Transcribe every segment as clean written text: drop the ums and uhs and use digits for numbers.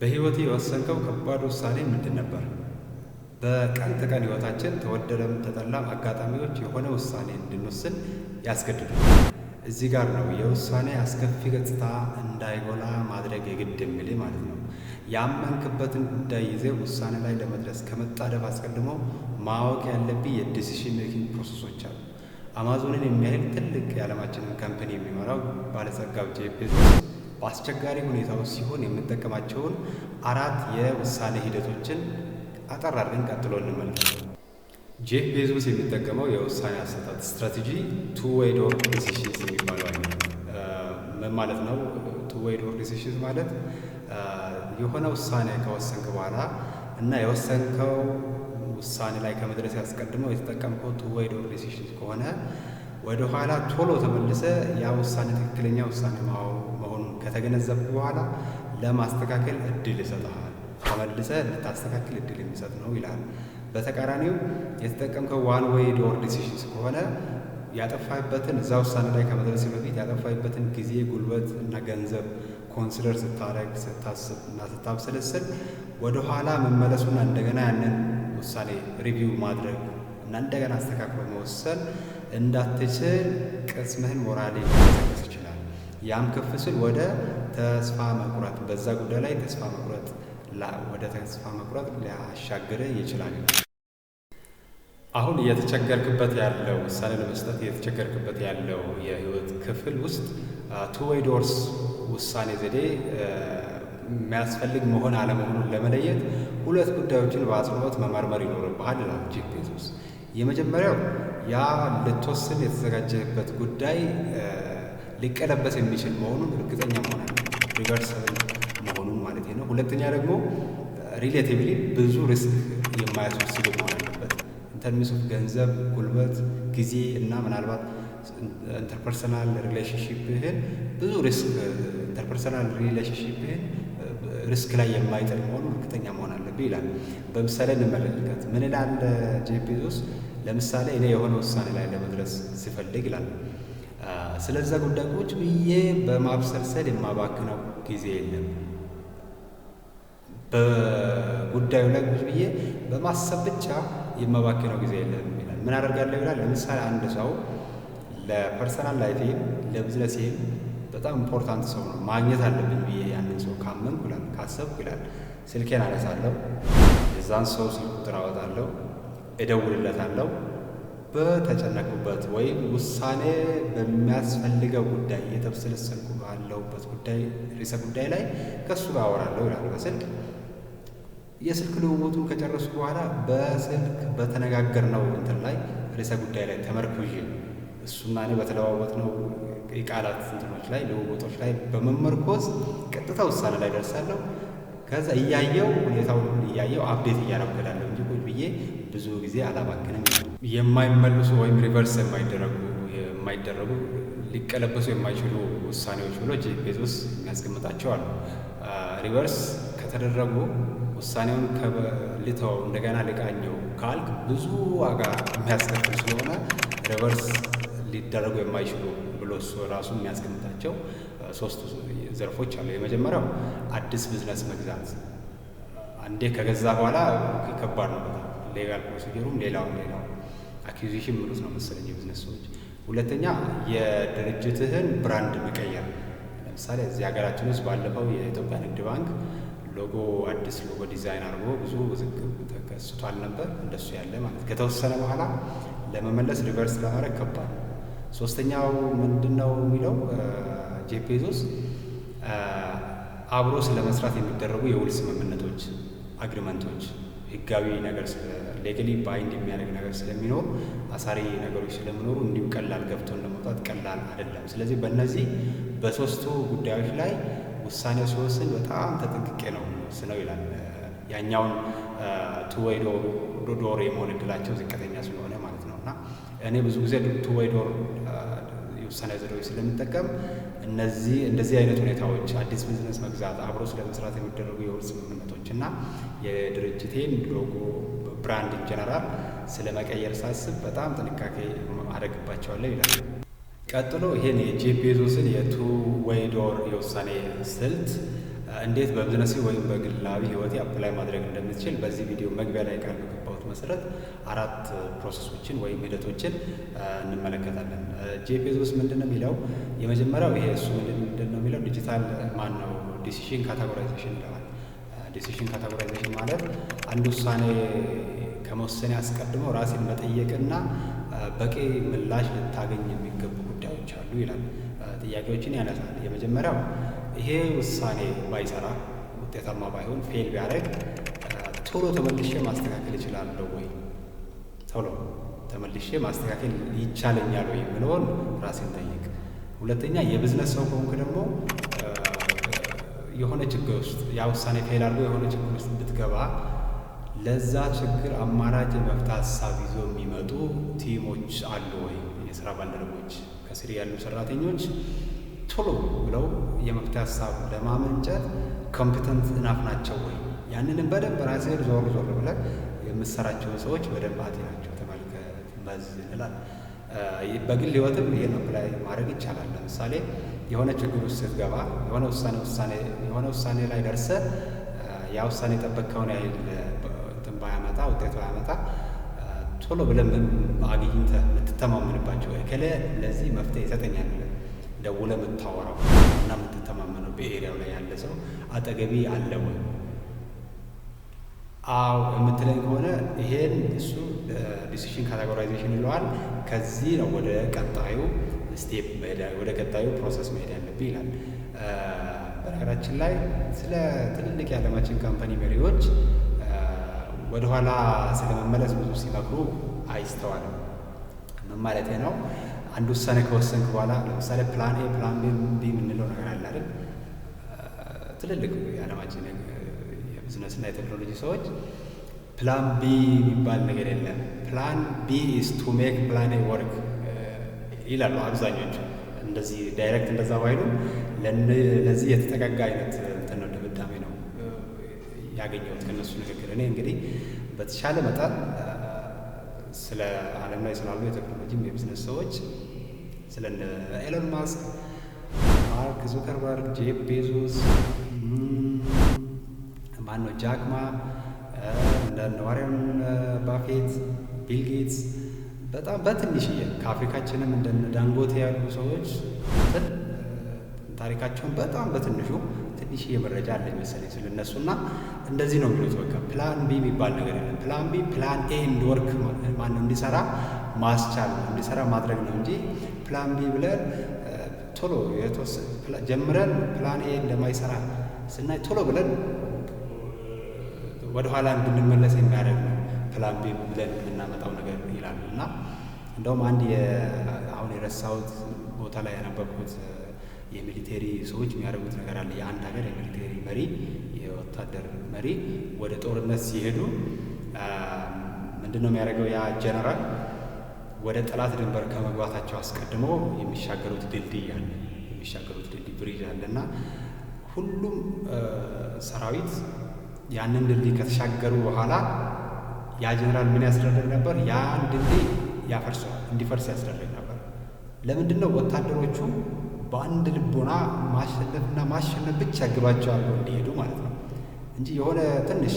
በህይወቴ የወሰንከው ከባድ ውሳኔ ምንድን ነበር? በቀን ተቀን ህይወታችን ተወደደም ተጠላም አጋጣሚዎች የሆነ ውሳኔ እንድንወስን ያስገድዱናል። እዚህ ጋር ነው የውሳኔ አስከፊ ገጽታ እንዳይጎላ ማድረግ የግድ የሚልህ ማለት ነው። ያመንክበትን ጉዳይ ይዘህ ውሳኔ ላይ ለመድረስ ከመጣደፍ አስቀድሞ ማወቅ ያለብህ የዲሲሽን ሜኪንግ ፕሮሰሶች አሉ። አማዞንን የሚያህል ትልቅ የዓለማችንን ካምፓኒ የሚመራው ባለጸጋው ጄፍ ቤዞስ በአስቸጋሪ ሁኔታዎች ሲሆን የምጠቀማቸውን 4 የውሳኔ ሂደቶችን አጠር አድርገን ቀጥሎ እንመልከት። ጄፍ ቤዞስ የሚጠቀመው የውሳኔ አሰጣጥ ስትራቴጂ ቱ ዌይ ዶር ዲሲሽንስ የሚባለው አይነት ምን ማለት ነው? ቱ ዌይ ዶር ዲሲሽንስ ማለት የሆነ ውሳኔ ከወሰንክ በኋላ እና የወሰንከው ውሳኔ ላይ ከመድረስ ያስቀድመው የተጠቀምከው ቱ ዌይ ዶር ዲሲሽንስ ከሆነ ወደ ኋላ ቶሎ ተመልሰ ያ ውሳኔ ትክክለኛ ውሳኔ መሆኑን ከተገነዘብክ በኋላ ለማስተካከል እድል ይሰጥሃል። ተመልሰ ልታስተካክል እድል የሚሰጥ ነው ይላል። በተቃራኒው የተጠቀምከው ዋን ዌይ ዶር ዲሲሽንስ ከሆነ ያጠፋህበትን እዛ ውሳኔ ላይ ከመድረስ በፊት ያጠፋህበትን ጊዜ፣ ጉልበት እና ገንዘብ ኮንሲደር ስታደርግ፣ ስታስብ እና ስታብሰለስል ወደ ኋላ መመለሱና እንደገና ያንን ውሳኔ ሪቪው ማድረግ እና እንደገና አስተካክሎ መወሰን እንዳትችል ቅስምህን ሞራሌ ሊቀሰቅስ ይችላል። ያም ከፍ ሲል ወደ ተስፋ መቁረጥ፣ በዛ ጉዳይ ላይ ተስፋ መቁረጥ ወደ ተስፋ መቁረጥ ሊያሻግርህ ይችላል። አሁን እየተቸገርክበት ያለው ውሳኔ ለመስጠት እየተቸገርክበት ያለው የህይወት ክፍል ውስጥ ቱ ዌይ ዶርስ ውሳኔ ዘዴ የሚያስፈልግ መሆን አለመሆኑን ለመለየት 2 ጉዳዮችን በአጽንኦት መመርመር ይኖርብሃል ይላል ጄፍ ቤዞስ። የመጀመሪያው ያ ልትወስን የተዘጋጀበት ጉዳይ ሊቀለበስ የሚችል መሆኑን እርግጠኛ መሆን አለ፣ ሪቨርሰብል መሆኑን ማለት ነው። ሁለተኛ ደግሞ ሪሌቲቭሊ ብዙ ሪስክ የማያስወስድ መሆን አለበት። ኢንተርምስ ኦፍ ገንዘብ፣ ጉልበት፣ ጊዜ እና ምናልባት ኢንተርፐርሰናል ሪሌሽንሺፕህን ብዙ ሪስክ ኢንተርፐርሰናል ሪሌሽንሺፕህን ሪስክ ላይ የማይጥል መሆኑን እርግጠኛ መሆን አለብህ ይላል። በምሳሌ እንመለከት። ምን ይላል ጄፍ ቤዞስ? ለምሳሌ እኔ የሆነ ውሳኔ ላይ ለመድረስ ሲፈልግ ይላል ስለዛ ጉዳይ ቁጭ ብዬ በማብሰልሰል የማባክነው ጊዜ የለም። በጉዳዩ ላይ ቁጭ ብዬ በማሰብ ብቻ የማባክነው ጊዜ የለም ይላል። ምን አደርጋለሁ ይላል። ለምሳሌ አንድ ሰው ለፐርሰናል ላይፌም ለቢዝነሴም በጣም ኢምፖርታንት ሰው ነው ማግኘት አለብኝ ብዬ ያንን ሰው ካመንኩ ይላል ካሰብኩ ይላል ስልኬን አነሳለሁ፣ የዛን ሰው ስልክ ቁጥር አወጣለሁ፣ እደውልለታለሁ። በተጨነቁበት ወይም ውሳኔ በሚያስፈልገው ጉዳይ የተብሰለሰልኩ ባለሁበት ጉዳይ ርዕሰ ጉዳይ ላይ ከእሱ ጋር አወራለሁ ይላል በስልክ። የስልክ ልውውጡን ከጨረስኩ በኋላ በስልክ በተነጋገርነው እንትን ላይ ርዕሰ ጉዳይ ላይ ተመርኩዤ እሱና እኔ በተለዋወጥነው የቃላት እንትኖች ላይ ልውውጦች ላይ በመመርኮዝ ቀጥታ ውሳኔ ላይ ደርሳለሁ። ከዛ እያየው ሁኔታውን እያየው አፕዴት እያደረኩ እሄዳለሁ እንጂ ቁጭ ብዬ ብዙ ጊዜ አላባክንም። የማይመልሱ ወይም ሪቨርስ የማይደረጉ ሊቀለበሱ የማይችሉ ውሳኔዎች ብሎ ጄፍ ቤዞስ የሚያስቀምጣቸው አሉ። ሪቨርስ ከተደረጉ ውሳኔውን ልተው እንደገና ልቃኘው ካልክ ብዙ ዋጋ የሚያስከፍል ስለሆነ ሪቨርስ ሊደረጉ የማይችሉ ብሎ እሱ ራሱ የሚያስቀምጣቸው 3 ዘርፎች አሉ። የመጀመሪያው አዲስ ቢዝነስ መግዛት። አንዴ ከገዛ በኋላ ከባድ ነው በጣም ሌጋል ፕሮሲጀሩም ሌላው አኪዚሽን ምሉት ነው መሰለኝ የቢዝነስ ሰዎች። ሁለተኛ የድርጅትህን ብራንድ መቀየር። ለምሳሌ እዚህ ሀገራችን ውስጥ ባለፈው የኢትዮጵያ ንግድ ባንክ ሎጎ አዲስ ሎጎ ዲዛይን አድርጎ ብዙ ውዝግብ ተከስቷል ነበር። እንደሱ ያለ ማለት ከተወሰነ በኋላ ለመመለስ ሪቨርስ ለማድረግ ከባድ ነው። ሶስተኛው ምንድነው የሚለው ጄፍ ቤዞስ አብሮ ስለመስራት የሚደረጉ የውል ስምምነቶች አግሪመንቶች ህጋዊ ነገር ሌጋሊ ባይንድ የሚያደርግ ነገር ስለሚኖር አሳሪ ነገሮች ስለሚኖሩ እንዲሁ ቀላል ገብቶን ለመውጣት ቀላል አይደለም። ስለዚህ በእነዚህ በ3ቱ ጉዳዮች ላይ ውሳኔ ሲወስን በጣም ተጠንቅቄ ነው ስለው ይላል። ያኛውን ቱ ዌይ ዶር የመሆን እድላቸው ዝቅተኛ ስለሆነ ማለት ነው። እና እኔ ብዙ ጊዜ ቱ ዌይ ዶር የውሳኔ ዘዴዎች ስለምጠቀም እንደዚህ አይነት ሁኔታዎች አዲስ ቢዝነስ መግዛት፣ አብሮ ስለመስራት የሚደረጉ የውል ስምምነቶች እና የድርጅቴን ሎጎ ብራንድ ኢንጀነራል ስለመቀየር ሳስብ በጣም ጥንቃቄ አደርግባቸዋለሁ ይላል። ቀጥሎ ይሄን የጄፍ ቤዞስን የቱ ዌይ ዶር የውሳኔ ስልት እንዴት በቢዝነስ ወይም በግላዊ ህይወቴ አፕላይ ማድረግ እንደምትችል በዚህ ቪዲዮ መግቢያ ላይ ቃል በገባሁት መሰረት 4 ፕሮሰሶችን ወይም ሂደቶችን እንመለከታለን። ጄፍ ቤዞስ ምንድነው የሚለው? የመጀመሪያው ይሄ እሱ ምንድነው የሚለው ዲጂታል ማነው ዲሲሽን ካታጎራይዜሽን ይለዋል። ዲሲሽን ካታጎራይዜሽን ማለት አንድ ውሳኔ ከመወሰኔ አስቀድሞ ራሴን መጠየቅና በቂ ምላሽ ልታገኝ የሚገቡ ጉዳዮች አሉ ይላል። ጥያቄዎችን ያነሳል። የመጀመሪያው ይሄ ውሳኔ ባይሰራ ውጤታማ ባይሆን ፌል ቢያደርግ ቶሎ ተመልሼ ማስተካከል እችላለሁ ወይ? ቶሎ ተመልሼ ማስተካከል ይቻለኛል ወይ የሚለውን ራሴን ጠይቅ። ሁለተኛ የቢዝነስ ሰው ከሆንክ ደግሞ የሆነ ችግር ውስጥ ያ ውሳኔ ፌል አድርጎ የሆነ ችግር ውስጥ ብትገባ ለዛ ችግር አማራጭ መፍትሄ ሀሳብ ይዞ የሚመጡ ቲሞች አሉ ወይ? የስራ ባልደረቦች ከስር ያሉ ሰራተኞች ቶሎ ብለው የመፍትሄ ሀሳብ ለማመንጨት ኮምፒተንት እናፍ ናቸው ወይ? ያንንም በደንብ ራስህን ዞር ብለህ የምትሰራቸውን ሰዎች በደንብ አጤናቸው፣ ተመልከት፣ መዝን ይላል። በግል ህይወትም ይሄን አፕላይ ማድረግ ይቻላል። ለምሳሌ የሆነ ችግር ውስጥ ስትገባ የሆነ ውሳኔ ላይ ደርሰህ ያ ውሳኔ የጠበቅከውን ያህል እንትን ባያመጣ ውጤት ባያመጣ ቶሎ ብለህ አግኝተህ የምትተማመንባቸው እከሌ ለዚህ መፍትሄ ይሰጠኛል ብለህ ደውለህ የምታወራው እና የምትተማመነው በኤሪያው ላይ ያለ ሰው አጠገቢ አለ ወይ? አዎ የምትለኝ ከሆነ ይሄን እሱ ዲሲሽን ካታጎራይዜሽን ይለዋል። ከዚህ ነው ወደ ቀጣዩ ስቴፕ ወደ ቀጣዩ ፕሮሰስ መሄድ ያለብህ ይላል። በነገራችን ላይ ስለ ትልልቅ የዓለማችን ካምፓኒ መሪዎች ወደኋላ ስለመመለስ ብዙ ሲመክሩ አይስተዋልም። ምን ማለቴ ነው? አንድ ውሳኔ ከወሰንክ በኋላ ለምሳሌ ፕላን ኤ ፕላን ቢ የምንለው ነገር አለ አይደል? ትልልቅ የዓለማችን የቢዝነስ እና የቴክኖሎጂ ሰዎች ፕላን ቢ የሚባል ነገር የለም፣ ፕላን ቢ ኢዝ ቱ ሜክ ፕላን ኤ ወርክ ይላሉ አብዛኞቹ። እንደዚህ ዳይሬክት እንደዛ ባይሉ ለዚህ የተጠጋጋ አይነት እንትን ነው ድምዳሜ ነው ያገኘሁት ከነሱ ንግግር። እኔ እንግዲህ በተሻለ መጠን ስለ ዓለም ላይ ስላሉ የቴክኖሎጂ የቢዝነስ ሰዎች ስለ ኤሎን ማስክ፣ ማርክ ዙከርበርግ፣ ጄፍ ቤዞስ፣ ማነው ጃክማ፣ እንደ ዋሬን ባፌት፣ ቢል ጌትስ በጣም በትንሽዬ ከአፍሪካችንም እንደ ዳንጎቴ ያሉ ሰዎች ታሪካቸውን በጣም በትንሹ ትንሽዬ መረጃ አለኝ መሰለኝ ስለነሱ እና እንደዚህ ነው የሚሉት። በቃ ፕላን ቢ የሚባል ነገር የለም። ፕላን ቢ ፕላን ኤ እንዲወርክ ማነው እንዲሰራ ማስቻል ነው፣ እንዲሰራ ማድረግ ነው እንጂ ፕላን ቢ ብለን ቶሎ ጀምረን ፕላን ኤ እንደማይሰራ ስናይ ቶሎ ብለን ወደኋላ እንድንመለስ የሚያደርግ ነው ፕላን ቢ ብለን የምናመጣው ነገር ይላሉ። እና እንደውም አንድ አሁን የረሳሁት ቦታ ላይ ያነበብኩት የሚሊቴሪ ሰዎች የሚያደርጉት ነገር አለ። የአንድ ሀገር የሚሊቴሪ መሪ፣ የወታደር መሪ ወደ ጦርነት ሲሄዱ ምንድን ነው የሚያደርገው? ያ ጀነራል ወደ ጠላት ድንበር ከመግባታቸው አስቀድሞ የሚሻገሩት ድልድይ አለ፣ የሚሻገሩት ድልድይ ብሪጅ አለ እና ሁሉም ሰራዊት ያንን ድልድይ ከተሻገሩ በኋላ ያ ጀነራል ምን ያስደረግ ነበር? ያን ድልድይ ያፈርሰዋል፣ እንዲፈርስ ያስደረግ ነበር። ለምንድን ነው? ወታደሮቹ በአንድ ልቦና ማሸነፍና ማሸነፍ ብቻ ግባቸው አድርገው እንዲሄዱ ማለት ነው እንጂ የሆነ ትንሽ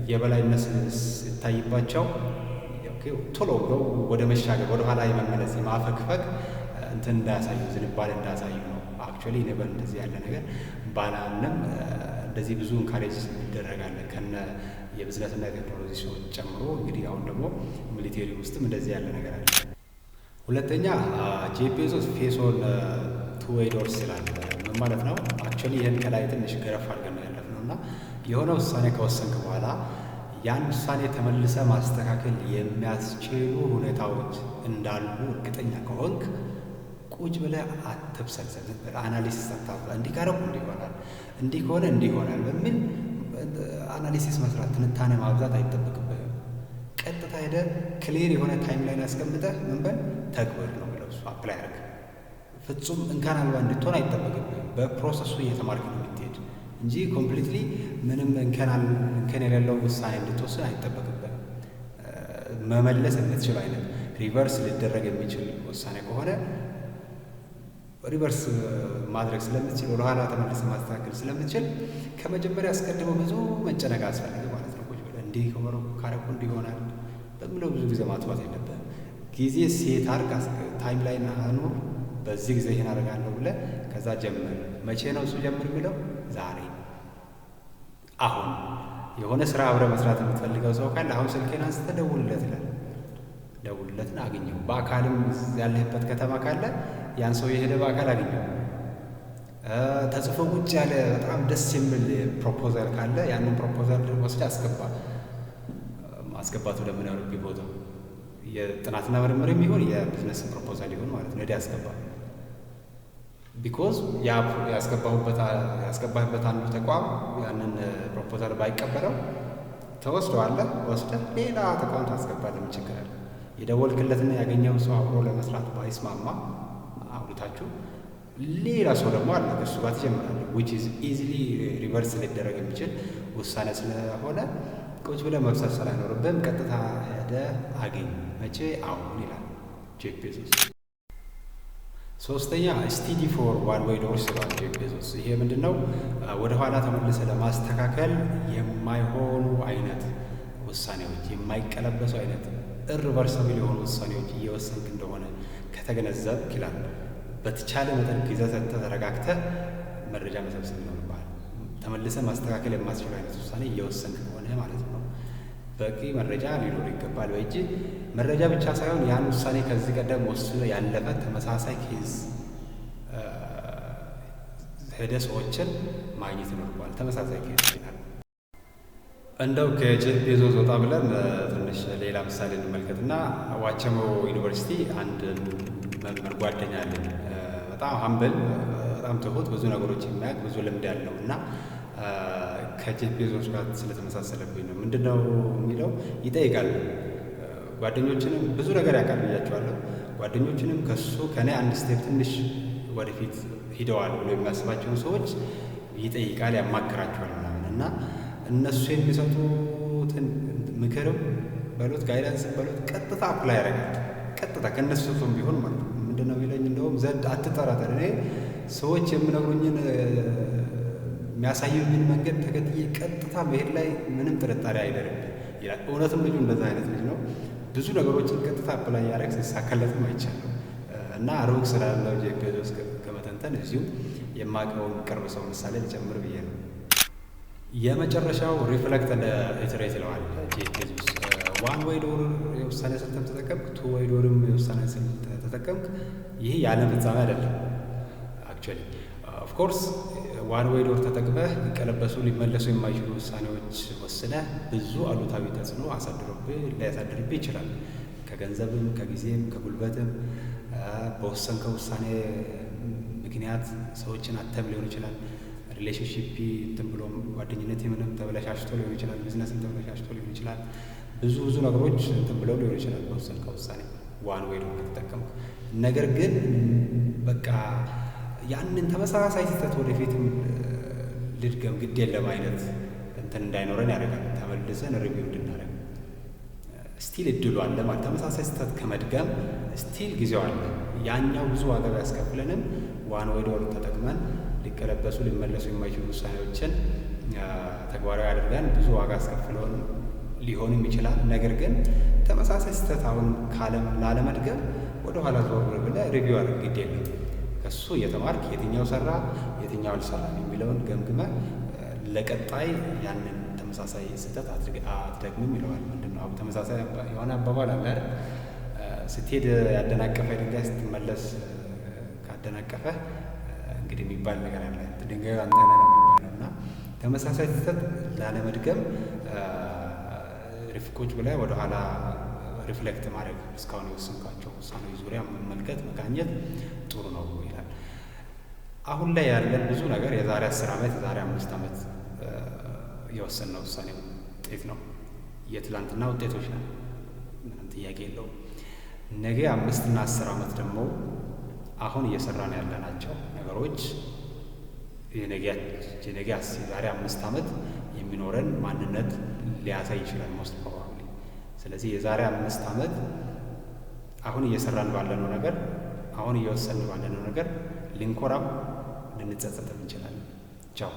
የበላይነት ሲታይባቸው ቶሎ ብለው ወደ መሻገር ወደ ኋላ የመመለስ የማፈግፈግ እንትን እንዳያሳዩ፣ ዝንባሌ እንዳያሳዩ ነው። አክቹዋሊ እኔ እንደዚህ ያለ ነገር ባላምንም እንደዚህ ብዙ ኢንካሬጅ ይደረጋል ከነ የቢዝነስ እና የቴክኖሎጂ ሰዎች ጨምሮ። እንግዲህ አሁን ደግሞ ሚሊቴሪ ውስጥም እንደዚህ ያለ ነገር አለ። ሁለተኛ ጄፍ ቤዞስ ፌስ ኦን ቱ ዌይ ዶርስ ይላል። ምን ማለት ነው? አክቹዋሊ ይህን ከላይ ትንሽ ገረፍ አድርገን ነው ያለፍነው እና የሆነ ውሳኔ ከወሰንክ በኋላ ያን ውሳኔ ተመልሰ ማስተካከል የሚያስችሉ ሁኔታዎች እንዳሉ እርግጠኛ ከሆንክ ቁጭ ብለህ አትብሰልሰል፣ አናሊሲስ አታብዛ። እንዲህ ካረኩ እንዲህ ይሆናል፣ እንዲህ ከሆነ እንዲህ ይሆናል በሚል አናሊሲስ መስራት፣ ትንታኔ ማብዛት አይጠበቅብህም። ቀጥታ ሄደህ ክሊር የሆነ ታይም ላይን አስቀምጠህ ምን በል ተግበር ነው የሚለው እሱ። አፕላይ አድርግ። ፍጹም እንከን አልባ እንድትሆን አይጠበቅብህም። በፕሮሰሱ እየተማርክ ነው የምትሄድ እንጂ ኮምፕሊትሊ ምንም እንከን የሌለው ውሳኔ እንድትወስን አይጠበቅብህም። መመለስ የምትችል አይነት ሪቨርስ ሊደረግ የሚችል ውሳኔ ከሆነ ሪቨርስ ማድረግ ስለምትችል ወደኋላ ተመልሰ ማስተካከል ስለምትችል ከመጀመሪያ አስቀድመው ብዙ መጨነቅ አስፈልግ ማለት ነው። ቁጭ ብለህ እንዲህ ካረኩ እንዲህ ይሆናል በምለው ብዙ ጊዜ ማጥፋት የለብህም። ጊዜ ሴት አድርግ፣ ታይም ላይን አኑር። በዚህ ጊዜ ይሄን አደርጋለሁ ብለህ ከዛ ጀምር። መቼ ነው እሱ ጀምር የሚለው? ዛሬ፣ አሁን። የሆነ ስራ አብረህ መስራት የምትፈልገው ሰው ካለ አሁን ስልኬን አንስተህ ደውልለት ይላል። ደውልለትን አግኘው። በአካልም ያለህበት ከተማ ካለ ያን ሰው የሄደ በአካል አግኘው። ተጽፎ ቁጭ ያለ በጣም ደስ የሚል ፕሮፖዛል ካለ ያንን ፕሮፖዛል ወስደህ አስገባ። ማስገባቱ ወደምናወርብህ ቦታ የጥናትና ምርምር የሚሆን የቢዝነስ ፕሮፖዛል ይሆን ማለት ነው። ሄደህ አስገባ። ቢኮዝ ያስገባህበት አንዱ ተቋም ያንን ፕሮፖዛል ባይቀበለው ተወስደዋለህ። ወስደህ ሌላ ተቋም ታስገባለህ። ምን ችግር አለ? የደወልክለትና ያገኘው ሰው አብሮ ለመስራት ባይስማማ አውርታችሁ ሌላ ሰው ደግሞ አለ ከእሱ ጋር ትጀምራለህ። which is easily ሪቨርስ ሊደረግ የሚችል ውሳኔ ስለሆነ ቁጭ ብለህ መብሰልሰል አይኖርብህም። ቀጥታ ሄደህ አገኝ። መቼ? አሁን ይላል ጄፍ ቤዞስ። ሶስተኛ ስቲዲ ፎር ዋን ዌይ ዶርስ ይላል ጄፍ ቤዞስ። ይሄ ምንድን ነው? ወደኋላ ተመልሰህ ለማስተካከል የማይሆኑ አይነት ውሳኔዎች፣ የማይቀለበሱ አይነት ኢሪቨርሰብል የሆኑ ውሳኔዎች እየወሰንክ እንደሆነ ከተገነዘብክ ይላል በተቻለ መጠን ጊዜ ሰጥተህ ተረጋግተህ መረጃ መሰብሰብ ይኖርብሃል። ተመልሰህ ማስተካከል የማስችል አይነት ውሳኔ እየወሰንክ ከሆነ ማለት ነው። በቂ መረጃ ሊኖር ይገባል። በእጅ መረጃ ብቻ ሳይሆን ያን ውሳኔ ከዚህ ቀደም ወስኖ ያለፈ ተመሳሳይ ኬዝ ሄደ ሰዎችን ማግኘት ይኖርብሃል። ተመሳሳይ ኬዝ ይላል። እንደው ከጄፍ ቤዞስ ወጣ ብለን ትንሽ ሌላ ምሳሌ እንመልከትና ዋቸሞ ዩኒቨርሲቲ አንድ መምህር ጓደኛ አለኝ። በጣም ሀምብል፣ በጣም ትሁት፣ ብዙ ነገሮች የሚያውቅ ብዙ ልምድ ያለው እና ከጄፍ ቤዞስ ጋር ስለተመሳሰለብኝ ነው። ምንድነው የሚለው? ይጠይቃል ጓደኞችንም ብዙ ነገር ያውቃል ብያቸዋለሁ። ጓደኞችንም ከኔ አንድ ስቴፕ ትንሽ ወደፊት ሂደዋል ብሎ የሚያስባቸውን ሰዎች ይጠይቃል፣ ያማክራቸዋል ምናምን እና እነሱ የሚሰጡትን ምክርም በሎት ጋይዳንስ በሎት ቀጥታ አፕላይ ያደርጋል። ቀጥታ ከእነሱ ሱም ቢሆን ማለት ነው። ምንድነው የሚለኝ? እንደውም ዘንድ አትጠራጠር፣ እኔ ሰዎች የምነግሩኝን የሚያሳዩኝን መንገድ ተከትዬ ቀጥታ መሄድ ላይ ምንም ጥርጣሬ አይደርም ይላል። እውነትም ልጁ እንደዛ አይነት ልጅ ነው። ብዙ ነገሮችን ቀጥታ አፕላይ ያደረግ ሲሳካለትም አይቻለሁ እና ሩቅ ስላለው ጄፍ ቤዞስ ከመተንተን እዚሁ የማውቀውን ቅርብ ሰው ምሳሌ ልጨምር ብዬ ነው። የመጨረሻው ሪፍሌክት እንደ ኢተሬት ይለዋል ጄፍ ቤዞስ። ዋን ዌይ ዶር የውሳኔ ስልትም ተጠቀምክ፣ ቱ ዌይ ዶርም የውሳኔ ስልት ተጠቀምክ፣ ይህ የዓለም ፍጻሜ አይደለም። አክቹዋሊ ኦፍኮርስ ዋን ዌይ ዶር ተጠቅመህ ሊቀለበሱ ሊመለሱ የማይችሉ ውሳኔዎች ወስነህ ብዙ አሉታዊ ተጽዕኖ ሊያሳድርብህ ይችላል። ከገንዘብም፣ ከጊዜም፣ ከጉልበትም በወሰንከው ውሳኔ ምክንያት ሰዎችን አተም ሊሆን ይችላል። ሪሌሽንሺፕ እንትን ብሎ ጓደኝነት ምንም ተበላሻሽቶ ሊሆን ይችላል። ቢዝነስም ተበላሻሽቶ ሊሆን ይችላል። ብዙ ነገሮች እንትን ብለው ሊሆን ይችላል በወሰንከው ውሳኔ ዋን ዌይ ዶር ከተጠቀምክ። ነገር ግን በቃ ያንን ተመሳሳይ ስህተት ወደፊትም ልድገም ግድ የለም አይነት እንትን እንዳይኖረን ያደርጋል። ተመልሰን ሪቪው እንድናደርግ ስቲል እድሉ አለ ማለት ተመሳሳይ ስህተት ከመድገም ስቲል ጊዜው አለ። ያኛው ብዙ ዋጋ ያስከፍለንም ዋን ዌይ ዶር ተጠቅመን ሊቀለበሱ ሊመለሱ የማይችሉ ውሳኔዎችን ተግባራዊ አድርገን ብዙ ዋጋ አስከፍለውን ሊሆንም ይችላል። ነገር ግን ተመሳሳይ ስህተት አሁን ላለመድገም ወደኋላ ዞር ብለህ ሪቪው አድርግ ግድ የለም። ከሱ እየተማርክ የትኛው ሰራ የትኛው አልሰራም የሚለውን ገምግመህ ለቀጣይ ያንን ተመሳሳይ ስህተት አትደግምም ይለዋል። ምንድነው ተመሳሳይ የሆነ አባባል አለ አይደል? ስትሄድ ያደናቀፈ ድንጋይ ስትመለስ ካደናቀፈ እንግዲህ የሚባል ነገር አለ። ድንጋዩ አንተ ነህ የሚባለው እና ተመሳሳይ ስህተት ላለመድገም ቁጭ ብለህ ወደኋላ ሪፍሌክት ማድረግ እስካሁን የወሰንካቸው ውሳኔዎች ዙሪያ መመልከት መቃኘት ጥሩ ነው ይላል። አሁን ላይ ያለን ብዙ ነገር የዛሬ 10 ዓመት የዛሬ 5 ዓመት የወሰንነው ውሳኔ ውጤት ነው። የትላንትና ውጤቶች ነን፣ ምንም ጥያቄ የለውም። ነገ 5 እና 10 ዓመት ደግሞ አሁን እየሰራን ያለናቸው ነገሮች የነገ ዛሬ 5 ዓመት የሚኖረን ማንነት ሊያሳይ ይችላል ሞስት ፕሮባብሊ። ስለዚህ የዛሬ 5 ዓመት አሁን እየሰራን ባለነው ነገር፣ አሁን እየወሰንን ባለነው ነገር ልንኮራም ልንጸጸትም እንችላለን። ቻው።